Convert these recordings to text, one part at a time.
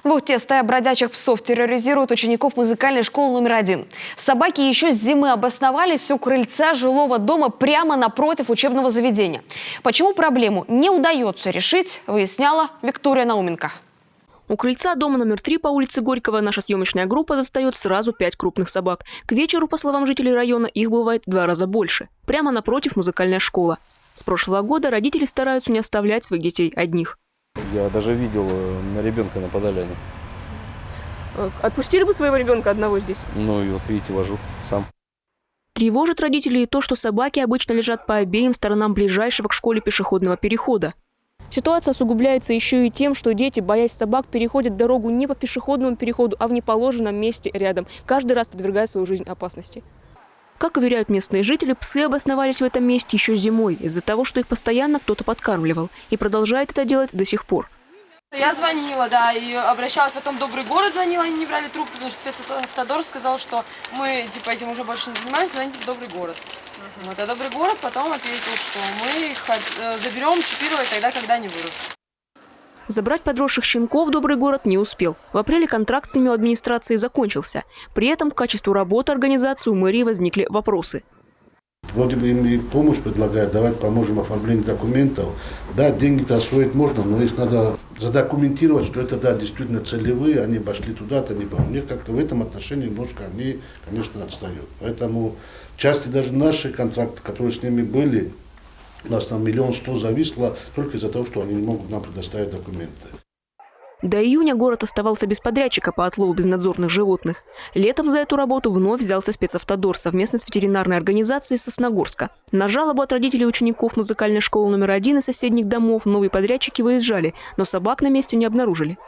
В Ухте стая бродячих псов терроризирует учеников музыкальной школы номер 1. Собаки еще с зимы обосновались у крыльца жилого дома прямо напротив учебного заведения. Почему проблему не удается решить, выясняла Виктория Науменко. У крыльца дома номер 3 по улице Горького наша съемочная группа застает сразу 5 крупных собак. К вечеру, по словам жителей района, их бывает в 2 раза больше. Прямо напротив музыкальная школа. С прошлого года родители стараются не оставлять своих детей одних. Я даже видел, на ребенка нападали они. Отпустили бы своего ребенка одного здесь? Ну и вот видите, вожу сам. Тревожит родителей то, что собаки обычно лежат по обеим сторонам ближайшего к школе пешеходного перехода. Ситуация усугубляется еще и тем, что дети, боясь собак, переходят дорогу не по пешеходному переходу, а в неположенном месте рядом, каждый раз подвергая свою жизнь опасности. Как уверяют местные жители, псы обосновались в этом месте еще зимой из-за того, что их постоянно кто-то подкармливал, и продолжает это делать до сих пор. Я звонила, да, и обращалась, потом в Добрый город звонила, они не брали трубку, потому что спецавтодор сказал, что мы этим уже больше не занимаемся, звоните в Добрый город. Вот, а Добрый город потом ответил, что мы их заберем чипировать тогда, когда они вырастут. Забрать подросших щенков Добрый город не успел. В апреле контракт с ними у администрации закончился. При этом к качеству работы организации у мэрии возникли вопросы. Вроде бы им и помощь предлагают, давать поможем оформлению документов. Да, деньги-то освоить можно, но их надо задокументировать, что это, да, действительно целевые, они пошли туда-то, не помню. Мне как-то в этом отношении немножко они, конечно, отстают. Поэтому части даже наши контракты, которые с ними были, у нас там 1 100 000 зависло только из-за того, что они не могут нам предоставить документы. До июня город оставался без подрядчика по отлову безнадзорных животных. Летом за эту работу вновь взялся спецавтодор совместно с ветеринарной организацией Сосногорска. На жалобу от родителей учеников музыкальной школы номер 1 и соседних домов новые подрядчики выезжали, но собак на месте не обнаружили.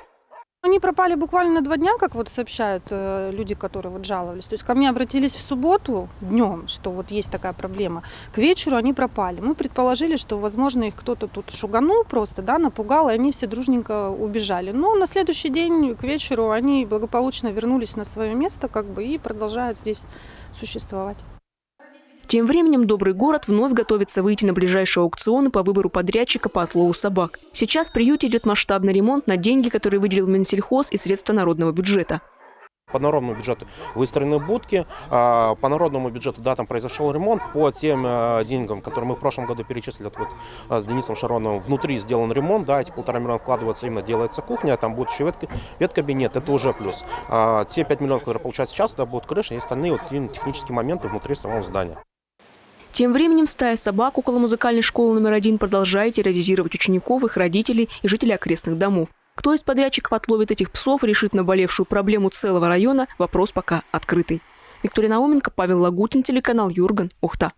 Они пропали буквально на 2 дня, как вот сообщают люди, которые вот жаловались. То есть ко мне обратились в субботу днем, что вот есть такая проблема. К вечеру они пропали. Мы предположили, что, возможно, их кто-то тут шуганул просто, да, напугал, и они все дружненько убежали. Но на следующий день к вечеру они благополучно вернулись на свое место, как бы, и продолжают здесь существовать. Тем временем Добрый город вновь готовится выйти на ближайшие аукционы по выбору подрядчика по отлову собак. Сейчас в приюте идет масштабный ремонт на деньги, которые выделил Минсельхоз и средства народного бюджета. По народному бюджету выстроены будки, по народному бюджету, да, там произошел ремонт. По тем деньгам, которые мы в прошлом году перечислили, вот с Денисом Шароновым, внутри сделан ремонт, да, эти 1,5 миллиона вкладываются, именно делается кухня, там будет еще веткабинет, это уже плюс. Те 5 миллионов, которые получаются сейчас, это будут крыши и остальные вот технические моменты внутри самого здания. Тем временем стая собак около музыкальной школы номер 1 продолжает терроризировать учеников, их родителей и жителей окрестных домов. Кто из подрядчиков отловит этих псов и решит наболевшую проблему целого района, вопрос пока открытый. Виктория Науменко, Павел Лагутин, телеканал Юрган, Ухта.